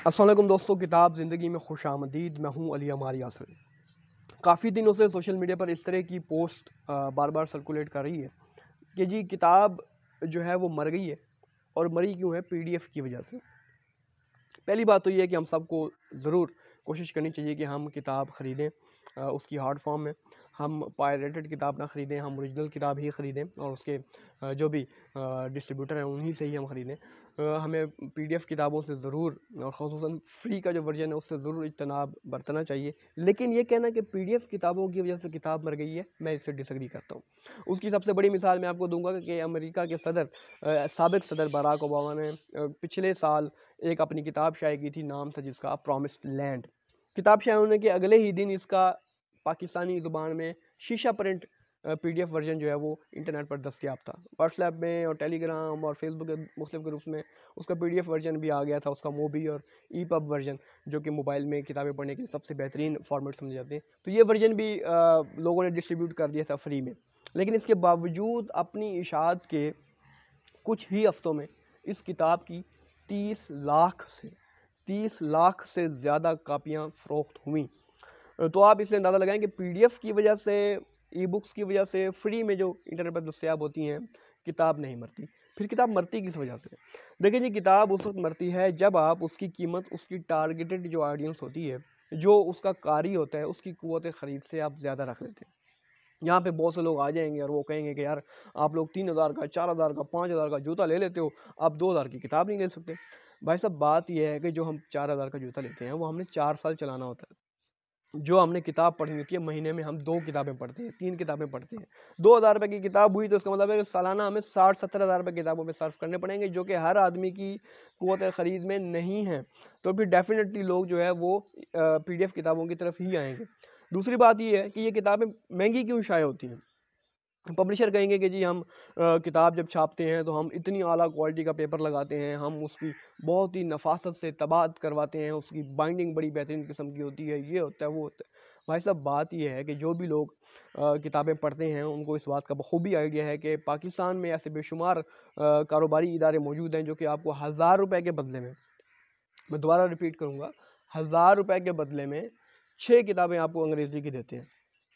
अस्सलाम वालेकुम दोस्तों, किताब ज़िंदगी में खुशामदीद। मैं हूँ अली अमार यासिर। काफ़ी दिनों से सोशल मीडिया पर इस तरह की पोस्ट बार बार सर्कुलेट कर रही है कि जी किताब जो है वो मर गई है। और मरी क्यों है? पीडीएफ की वजह से। पहली बात तो ये है कि हम सबको ज़रूर कोशिश करनी चाहिए कि हम किताब ख़रीदें उसकी हार्ड फॉर्म में। हम पायरेटेड किताब ना ख़रीदें, हम ओरिजिनल किताब ही ख़रीदें और उसके जो भी डिस्ट्रीब्यूटर हैं उन्हीं से ही हम ख़रीदें। हमें पीडीएफ किताबों से ज़रूर और ख़ुसूसन फ्री का जो वर्जन है उससे ज़रूर इज्तनाब बरतना चाहिए। लेकिन ये कहना कि पीडीएफ किताबों की वजह से किताब मर गई है, मैं इससे डिसएग्री करता हूँ। उसकी सबसे बड़ी मिसाल मैं आपको दूँगा कि अमेरिका के सदर साबिक़ सदर बराक ओबामा ने पिछले साल एक अपनी किताब शाये की थी, नाम था जिसका प्रॉमिस्ड लैंड। किताब शाये होने के अगले ही दिन इसका पाकिस्तानी ज़ुबान में शीशा प्रिंट पीडीएफ वर्जन जो है वो इंटरनेट पर दस्तयाब था। व्हाट्सएप में और टेलीग्राम और फेसबुक के मुख्तलिफ ग्रुप्स में उसका पीडीएफ वर्जन भी आ गया था, उसका मोबी और ईपब वर्जन, जो कि मोबाइल में किताबें पढ़ने के लिए सबसे बेहतरीन फॉर्मेट समझे जाते हैं। तो ये वर्जन भी लोगों ने डिस्ट्रीब्यूट कर दिया था फ्री में। लेकिन इसके बावजूद अपनी इशाअत के कुछ ही हफ्तों में इस किताब की 30 लाख से ज़्यादा कापियाँ फ़रोख्त हुई। तो आप इससे अंदाज़ा लगाएं कि पीडीएफ की वजह से, ई बुक्स की वजह से फ्री में जो इंटरनेट पर दस्तयाब होती हैं, किताब नहीं मरती। फिर किताब मरती किस वजह से? देखिए जी, किताब उस वक्त मरती है जब आप उसकी कीमत, उसकी टारगेटेड जो ऑडियंस होती है, जो उसका कारी होता है, उसकी कुव्वत ख़रीद से आप ज़्यादा रख लेते हैं। यहाँ पे बहुत से लोग आ जाएंगे और वो कहेंगे कि यार आप लोग 3000 का, 4000 का, 5000 का जूता ले लेते हो, आप 2000 की किताब नहीं ले सकते। भाई साहब, बात यह है कि जो हम 4000 का जूता लेते हैं वो हमने 4 साल चलाना होता है। जो हमने किताब पढ़नी होती है, महीने में हम 2 किताबें पढ़ते हैं, 3 किताबें पढ़ते हैं। 2000 रुपये की किताब हुई तो इसका मतलब है कि सालाना हमें 60-70 हज़ार रुपये किताबों पे सर्फ करने पड़ेंगे, जो कि हर आदमी की कुव्वत ख़रीद में नहीं है। तो फिर डेफिनेटली लोग जो है वो पीडीएफ किताबों की तरफ ही आएंगे। दूसरी बात ये है कि ये किताबें महंगी क्यों शाये होती हैं? पब्लिशर कहेंगे कि जी हम किताब जब छापते हैं तो हम इतनी आला क्वालिटी का पेपर लगाते हैं, हम उसकी बहुत ही नफासत से तबाद करवाते हैं, उसकी बाइंडिंग बड़ी बेहतरीन किस्म की होती है, ये होता है, वो होता है। भाई साहब, बात ये है कि जो भी लोग किताबें पढ़ते हैं उनको इस बात का बखूबी आइडिया है कि पाकिस्तान में ऐसे बेशुमार कारोबारी इदारे मौजूद हैं जो कि आपको 1000 रुपये के बदले में, मैं दोबारा रिपीट करूँगा, 1000 रुपये के बदले में 6 किताबें आपको अंग्रेज़ी की देते हैं,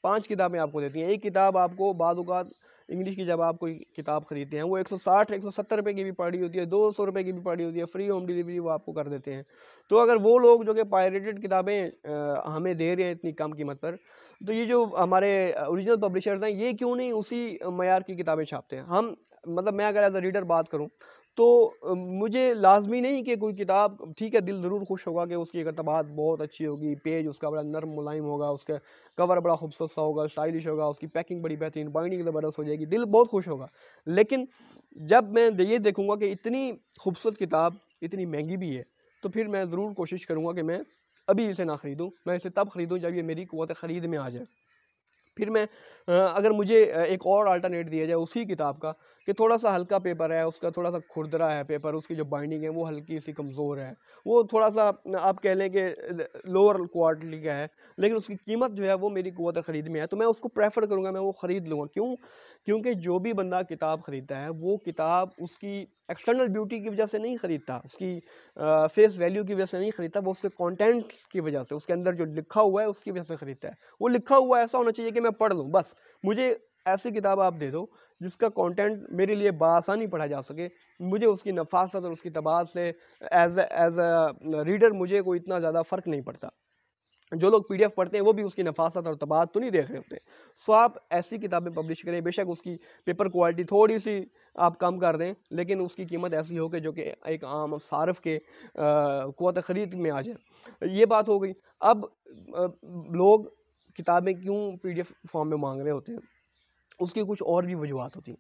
5 किताबें आपको देती हैं। एक किताब आपको बाद औक़ात इंग्लिश की जब आप कोई किताब ख़रीदते हैं वो 160-170 रुपये की भी पड़ी होती है, 200 रुपये की भी पड़ी होती है, फ्री होम डिलीवरी वो आपको कर देते हैं। तो अगर वो लोग जो कि पायरेटेड किताबें हमें दे रहे हैं इतनी कम कीमत पर, तो ये जो हमारे ओरिजिनल पब्लिशर्स हैं, ये क्यों नहीं उसी मयार की किताबें छापते हैं? हम मतलब मैं अगर एज़ अ रीडर बात करूँ तो मुझे लाज़मी नहीं कि कोई किताब, ठीक है, दिल ज़रूर खुश होगा कि उसकी अगर तबाअत बहुत अच्छी होगी, पेज उसका बड़ा नर्म मुलायम होगा, उसका कवर बड़ा खूबसूरत सा होगा, स्टाइलिश होगा, उसकी पैकिंग बड़ी बेहतरीन, बाइंडिंग ज़बरदस्त हो जाएगी, दिल बहुत खुश होगा। लेकिन जब मैं ये देखूँगा कि इतनी खूबसूरत किताब इतनी महंगी भी है, तो फिर मैं ज़रूर कोशिश करूँगा कि मैं अभी इसे ना ख़रीदूँ, मैं इसे तब ख़रीदूँ जब ये मेरी कुव्वत ख़रीद में आ जाए। फिर मैं अगर मुझे एक और अल्टरनेट दिया जाए उसी किताब का कि थोड़ा-सा हल्का पेपर है, उसका थोड़ा-सा खुरदरा है पेपर, उसकी जो बाइंडिंग है वो हल्की-सी कमज़ोर है, वो थोड़ा-सा आप कह लें कि लोअर क्वालिटी का है, लेकिन उसकी कीमत जो है वो मेरी कुव्वत ख़रीद में है, तो मैं उसको प्रेफ़र करूँगा, मैं वो ख़रीद लूँगा। क्यों? क्योंकि जो भी बंदा किताब ख़रीदता है, वो किताब उसकी एक्सटर्नल ब्यूटी की वजह से नहीं ख़रीदता, उसकी फ़ेस वैल्यू की वजह से नहीं ख़रीदता, वो उसके कंटेंट्स की वजह से, उसके अंदर जो लिखा हुआ है उसकी वजह से ख़रीदता है। वो लिखा हुआ ऐसा होना चाहिए कि मैं पढ़ लूँ बस। मुझे ऐसी किताब आप दे दो जिसका कंटेंट मेरे लिए बआसानी पढ़ा जा सके, मुझे उसकी नफ़ासत और उसकी तबाद से एज़ अ रीडर मुझे कोई इतना ज़्यादा फ़र्क नहीं पड़ता। जो लोग पीडीएफ पढ़ते हैं वो भी उसकी नफ़ासत और तबाद तो नहीं देख रहे होते। सो आप ऐसी किताबें पब्लिश करें, बेशक उसकी पेपर क्वालिटी थोड़ी-सी आप कम कर दें, लेकिन उसकी कीमत ऐसी हो कि जो कि एक आम सार्फ़ के क़ुव्वत ख़रीद में आ जाए। ये बात हो गई। अब लोग किताबें क्यों पीडीएफ फ़ॉर्म में माँग रहे होते हैं? उसकी कुछ और भी वजूहात होती हैं।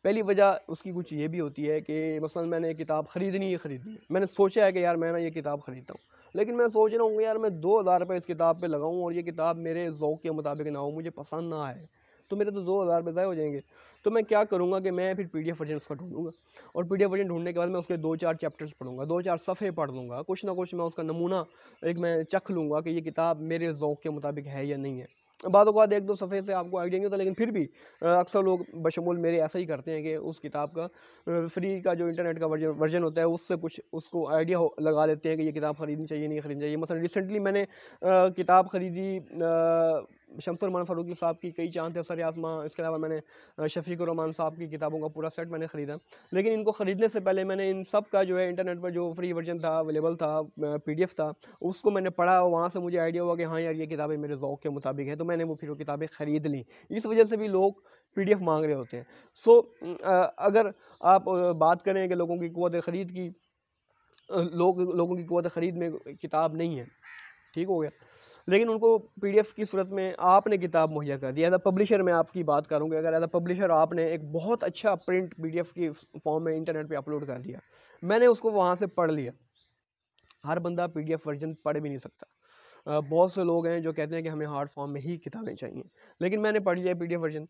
पहली वजह उसकी कुछ ये भी होती है कि मसलन मैंने किताब ख़रीदनी है। मैंने सोचा है कि यार मैं ना ये किताब ख़रीदता हूँ। लेकिन मैं सोच रहा हूँ यार मैं 2000 रुपये इस किताब पे लगाऊँ और ये किताब मेरे ज़ौक़ के मुताबिक ना हो, मुझे पसंद ना आए, तो मेरे तो 2000 रुपये ज़ाया हो जाएँगे। तो मैं क्या करूँगा कि मैं फिर पीडीएफ वर्ज़न उसका ढूँढूँगा और पीडीएफ वर्ज़न ढूँढने के बाद मैं उसके 2-4 चैप्टर्स पढ़ूँगा, 2-4 सफ़े पढ़ लूँगा, कुछ ना कुछ मैं उसका नमूना एक मैं चख लूँगा कि ये किताब मेरे ज़ौक़ के मुताबिक है या नहीं है। बातों का 1-2 सफ़े से आपको आइडिया नहीं होता, लेकिन फिर भी अक्सर लोग बशमूल मेरे ऐसा ही करते हैं कि उस किताब का फ्री का जो इंटरनेट का वर्जन होता है उससे कुछ उसको आइडिया लगा लेते हैं कि ये किताब ख़रीदनी चाहिए नहीं ख़रीदनी चाहिए। मसलन रिसेंटली मैंने किताब ख़रीदी शम्सुर रहमान फ़ारूकी साहब की कई चाँद थे सर आसमां, इसके अलावा मैंने शफ़ीक़ुर रहमान साहब की किताबों का पूरा सेट मैंने ख़रीदा। लेकिन इनको ख़रीदने से पहले मैंने इन सब का जो है इंटरनेट पर जो फ्री वर्जन था अवेलेबल था, PDF था, उसको मैंने पढ़ा और वहाँ से मुझे आइडिया हुआ कि हाँ यार ये किताबें मेरे ज़ौक़ के मुताबिक हैं, तो मैंने वो फिर वो किताबें ख़रीद लीं। इस वजह से भी लोग PDF माँग रहे होते हैं। सो अगर आप बात करें कि लोगों की क़ुव्वत ख़रीद की, लोगों की क़ुव्वत ख़रीद में किताब नहीं है, ठीक हो गया, लेकिन उनको PDF की सूरत में आपने किताब मुहैया कर दी। एज़ अ पब्लिशर मैं आपकी बात करूँ कि अगर एज़ अ पब्लिशर आपने एक बहुत अच्छा प्रिंट PDF की फॉर्म में इंटरनेट पे अपलोड कर दिया, मैंने उसको वहाँ से पढ़ लिया। हर बंदा PDF वर्जन पढ़ भी नहीं सकता। बहुत से लोग हैं जो कहते हैं कि हमें हार्ड फॉर्म में ही किताबें चाहिए, लेकिन मैंने पढ़ लिया PDF वर्जन।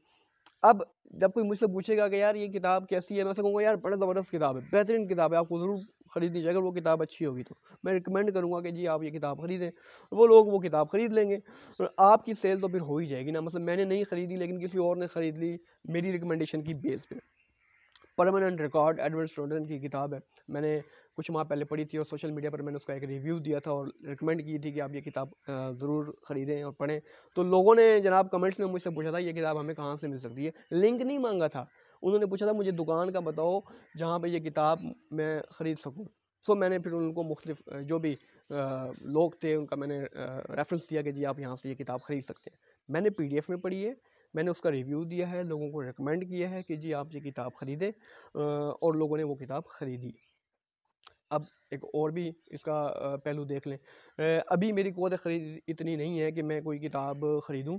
अब जब कोई मुझसे पूछेगा कि यार ये किताब कैसी है, मैं उससे कहूँगा यार बड़ा ज़बरदस्त किताब है, बेहतरीन किताब है, आपको ज़रूर खरीदनी चाहिए। अगर वो किताब अच्छी होगी तो मैं रिकमेंड करूँगा कि जी आप ये किताब खरीदें। वो लोग वो किताब खरीद लेंगे, आपकी सेल तो फिर हो ही जाएगी ना। मतलब मैंने नहीं खरीदी लेकिन किसी और ने खरीद ली मेरी रिकमेंडेशन की बेस पे। परमानेंट रिकॉर्ड एडवर्ड स्नोडेन की किताब है, मैंने कुछ माह पहले पढ़ी थी और सोशल मीडिया पर मैंने उसका एक रिव्यू दिया था और रिकमेंड की थी कि आप ये किताब ज़रूर ख़रीदें और पढ़ें। तो लोगों ने जनाब कमेंट्स में मुझसे पूछा था ये किताब हमें कहाँ से मिल सकती है। लिंक नहीं मांगा था, उन्होंने पूछा था मुझे दुकान का बताओ जहाँ पे ये किताब मैं ख़रीद सकूँ। सो मैंने फिर उनको मुख्तलिफ जो भी लोग थे उनका मैंने रेफरेंस दिया कि जी आप यहाँ से ये किताब ख़रीद सकते हैं। मैंने PDF में पढ़ी है, मैंने उसका रिव्यू दिया है, लोगों को रिकमेंड किया है कि जी आप ये किताब ख़रीदें, और लोगों ने वो किताब ख़रीदी। अब एक और भी इसका पहलू देख लें। अभी मेरी क़ुव्वत ख़रीद इतनी नहीं है कि मैं कोई किताब ख़रीदूँ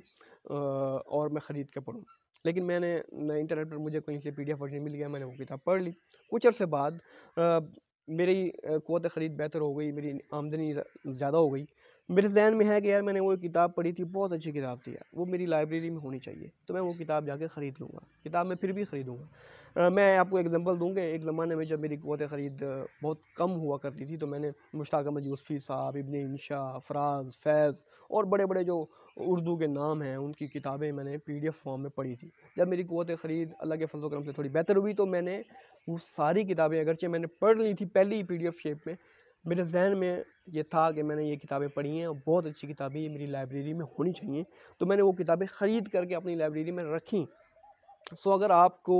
और मैं ख़रीद के पढूँ। लेकिन मैंने इंटरनेट पर मुझे कहीं से PDF वर्जन मिल गया, मैंने वो किताब पढ़ ली। कुछ अरसे बाद मेरी क़ुव्वत ख़रीद बेहतर हो गई, मेरी आमदनी ज़्यादा हो गई। मेरे ज़हन में है कि यार मैंने वो किताब पढ़ी थी, बहुत अच्छी किताब थी यार, वो मेरी लाइब्रेरी में होनी चाहिए, तो मैं वो किताब जाके ख़रीद लूँगा। किताब मैं फिर भी ख़रीदूँगा। मैं आपको एग्ज़ाम्पल दूँ कि एक ज़माने में जब मेरी क़ुव्वत ख़रीद बहुत कम हुआ करती थी, तो मैंने मुश्ताक अहमद यूसुफ़ी साहब, इब्न इंशा, फ़राज़, फ़ैज़ और बड़े-बड़े जो उर्दू के नाम हैं, उनकी किताबें मैंने PDF फॉर्म में पढ़ी थी। जब मेरी क़ुव्वत ख़रीद अल्लाह के फ़ज़ल व करम से थोड़ी बेहतर हुई, तो मैंने वो सारी किताबें अगरचे मैंने पढ़ ली थी पहले ही PDF शेप में, मेरे ज़हन में ये था कि मैंने ये किताबें पढ़ी हैं और बहुत अच्छी किताबें ये मेरी लाइब्रेरी में होनी चाहिए, तो मैंने वो किताबें ख़रीद करके अपनी लाइब्रेरी में रखीं। सो अगर आपको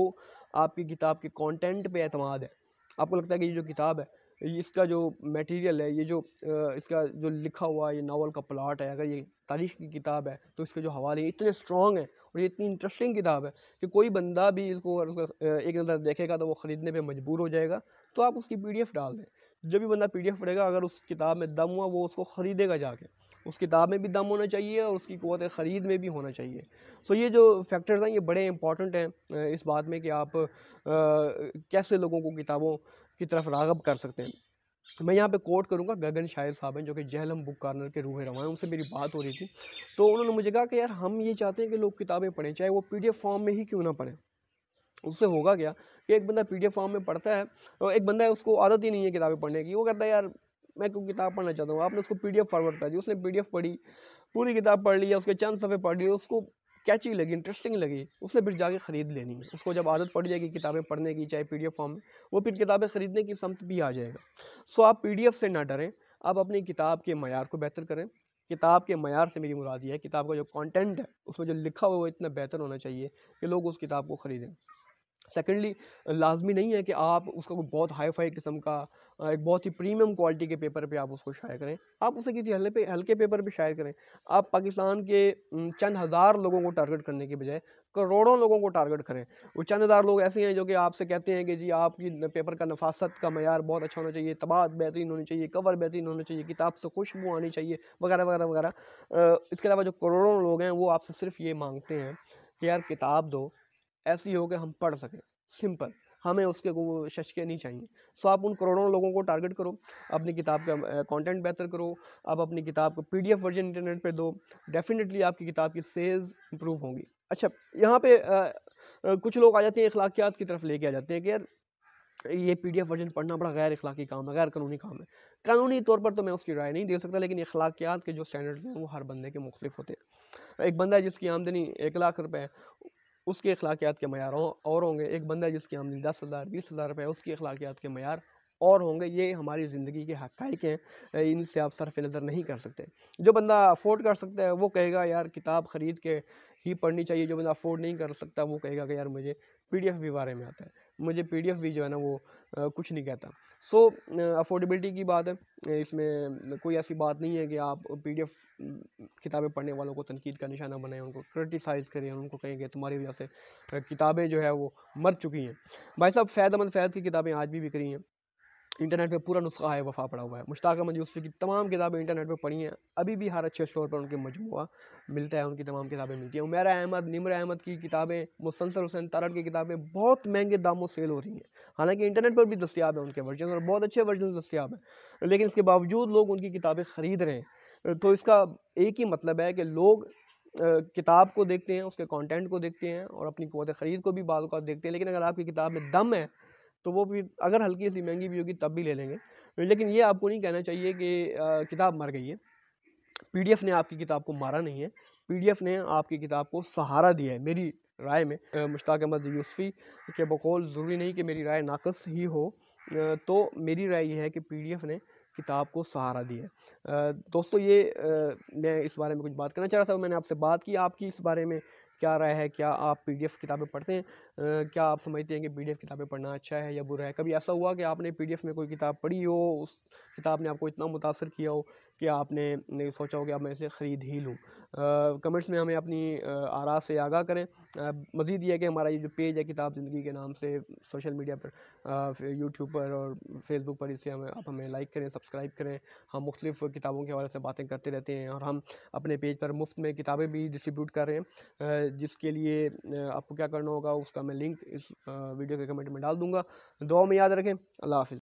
आपकी किताब के कंटेंट पे एतमाद है, आपको लगता है कि ये जो किताब है, इसका जो मटेरियल है, ये जो इसका जो लिखा हुआ ये नावल का प्लॉट है, अगर ये तारीख़ की किताब है, तो इसके जो हवाले इतने स्ट्रॉन्ग हैं और ये इतनी इंटरेस्टिंग किताब है कि कोई बंदा भी इसको अगर उसका एक नज़र देखेगा तो वो ख़रीदने पे मजबूर हो जाएगा, तो आप उसकी PDF डाल दें। जब भी बंदा PDF पढ़ेगा, अगर उस किताब में दम हुआ, वो उसको ख़रीदेगा जाके। उस किताब में भी दम होना चाहिए और उसकी क़ुव्वत ख़रीद में भी होना चाहिए। सो ये जो फैक्टर्स हैं ये बड़े इंपॉर्टेंट हैं इस बात में कि आप कैसे लोगों को किताबों की तरफ राग़िब कर सकते हैं। मैं यहाँ पे कोट करूँगा, गगन शाहिद साहब हैं जो कि जहलम बुक कॉर्नर के रूह रवां हैं, उनसे मेरी बात हो रही थी। तो उन्होंने मुझे कहा कि यार हम ये चाहते हैं कि लोग किताबें पढ़ें, चाहे वो PDF फॉर्म में ही क्यों ना पढ़ें। उससे होगा क्या कि एक बंदा PDF फॉर्म में पढ़ता है और एक बंदा है उसको आदत ही नहीं है किताबें पढ़ने की, वो कहता है यार मैं क्यों किताब पढ़ना चाहता हूँ। आपने उसको PDF फॉरवर्ड कर दी, उसने PDF पढ़ी, पूरी किताब पढ़ ली या उसके चंद सफ़े पढ़ लिए, उसको कैची लगी, इंटरेस्टिंग लगी, उसने फिर जाके ख़रीद लेनी है। उसको जब आदत पड़ जाएगी किताबें पढ़ने की, चाहे PDF फॉर्म में, वो फिर किताबें ख़रीदने की समत भी आ जाएगा। सो आप PDF से ना डरें, आप अपनी किताब के मयार को बेहतर करें। किताब के मयार से मेरी मुराद ये है, किताब का जो कंटेंट है, उसमें जो लिखा हुआ है वो इतना बेहतर होना चाहिए कि लोग उस किताब को ख़रीदें। सेकेंडली, लाज़मी नहीं है कि आप उसका कोई बहुत हाई-फ़ाई किस्म का एक बहुत ही प्रीमियम क्वालिटी के पेपर पे आप उसको शाया करें। आप उसे किसी हल्के पेपर पे शाया करें। आप पाकिस्तान के चंद हज़ार लोगों को टारगेट करने के बजाय करोड़ों लोगों को टारगेट करें। वो चंद हज़ार लोग ऐसे हैं जो कि आपसे कहते हैं कि जी आपकी पेपर का नफ़ासत का मयार बहुत अच्छा होना चाहिए, तबाअत बेहतरीन होनी चाहिए, कवर बेहतरीन होना चाहिए, किताब से खुशबू आनी चाहिए, वगैरह, वगैरह, वगैरह। इसके अलावा जो करोड़ों लोग हैं वो आपसे सिर्फ़ ये माँगते हैं कि यार किताब दो, ऐसी हो कि हम पढ़ सकें, सिंपल। हमें उसके वो शशके नहीं चाहिए। सो आप उन करोड़ों लोगों को टारगेट करो, अपनी किताब का कंटेंट बेहतर करो, आप अपनी किताब को PDF वर्जन इंटरनेट पे दो, डेफ़िनेटली आपकी किताब की सेल्स इंप्रूव होंगी। अच्छा, यहाँ पे कुछ लोग आ जाते हैं अखलाकियात की तरफ लेके आ जाते हैं कि यार ये PDF वर्जन पढ़ना बड़ा गैर अखलाकी काम है, गैर कानूनी काम है। कानूनी तौर पर तो मैं उसकी राय नहीं दे सकता, लेकिन अखलाकियात के जो स्टैंडर्ड्स हैं वो हर बंदे के मुख्तलिफ होते हैं। एक बंदा है जिसकी आमदनी 1 लाख रुपए है, उसके अखलाकियात के मयार और होंगे। एक बंदा है जिसकी आमदनी 10,000 20,000 रुपए है, उसकी अखलाकियात के मयार और होंगे। ये हमारी ज़िंदगी के हक़ाइक़ हैं, इनसे आप सरफ़ नज़र नहीं कर सकते। जो बंदा अफ़ोर्ड कर सकता है वो कहेगा यार किताब ख़रीद के ही पढ़नी चाहिए। जो बंदा अफ़ोर्ड नहीं कर सकता वो कहेगा कि यार मुझे पीडीएफ भी बारे में आता है, मुझे पीडीएफ भी जो है ना वो कुछ नहीं कहता। सो अफ़ोर्डेबिलिटी की बात है, इसमें कोई ऐसी बात नहीं है कि आप पीडीएफ किताबें पढ़ने वालों को तनकीद का निशाना बनाएं, उनको क्रिटिसाइज़ करें, उनको कहें कि तुम्हारी वजह से किताबें जो है वो मर चुकी हैं। भाई साहब फ़ैज़ अहमद फ़ैज़ की किताबें आज भी बिक रही हैं। इंटरनेट पे पूरा नुस्खा है वफ़ा पड़ा हुआ है। मुश्ताक अहमद यूसुफ़ी की तमाम किताबें इंटरनेट पे पड़ी हैं। अभी भी हर अच्छे स्टोर पर उनके मजमूआ मिलता है, उनकी तमाम किताबें मिलती हैं। उमैरा अहमद, निमर अहमद की किताबें, मुसलसल हुसैन तारड़ की किताबें बहुत महँगे दामों सेल हो रही हैं। हालाँकि इंटरनेट पर भी दस्तयाब है उनके वर्जन, और बहुत अच्छे वर्जन दस्तयाब हैं। लेकिन इसके बावजूद लोग उनकी किताबें ख़रीद रहे हैं। तो इसका एक ही मतलब है कि लोग किताब को देखते हैं, उसके कंटेंट को देखते हैं और अपनी क़ुव्वत ख़रीद को भी बाज़ औक़ात देखते हैं। लेकिन अगर आपकी किताब में दम है तो वो भी अगर हल्की सी महंगी भी होगी तब भी ले लेंगे। लेकिन ये आपको नहीं कहना चाहिए कि किताब मर गई है। पीडीएफ ने आपकी किताब को मारा नहीं है, पीडीएफ ने आपकी किताब को सहारा दिया है मेरी राय में। मुश्ताक अहमद यूसुफ़ी के बकौल ज़रूरी नहीं कि मेरी राय नाक़िस ही हो, तो मेरी राय ये है कि पीडीएफ ने किताब को सहारा दिया है। दोस्तों ये मैं इस बारे में कुछ बात करना चाह रहा था, मैंने आपसे बात की। आपकी इस बारे में क्या राय है? क्या आप पीडीएफ किताबें पढ़ते हैं? क्या आप समझते हैं कि पीडीएफ किताबें पढ़ना अच्छा है या बुरा है? कभी ऐसा हुआ कि आपने पीडीएफ में कोई किताब पढ़ी हो, उस किताब ने आपको इतना मुतासिर किया हो कि आपने ने सोचा हो कि अब मैं इसे ख़रीद ही लूँ? कमेंट्स में हमें अपनी आरा से आगाह करें। मज़ीद ये है कि हमारा ये जो पेज है किताब ज़िंदगी के नाम से सोशल मीडिया पर, यूट्यूब पर और फेसबुक पर, इसे आप हमें लाइक करें, सब्सक्राइब करें। हम मुख्तलिफ़ किताबों के हवाले से बातें करते रहते हैं और हम अपने पेज पर मुफ्त में किताबें भी डिस्ट्रीब्यूट कर रहे हैं, जिसके लिए आपको क्या करना होगा उसका मैं लिंक इस वीडियो के कमेंट में डाल दूँगा। दुआ में याद रखें। अल्लाह हाफ़िज़।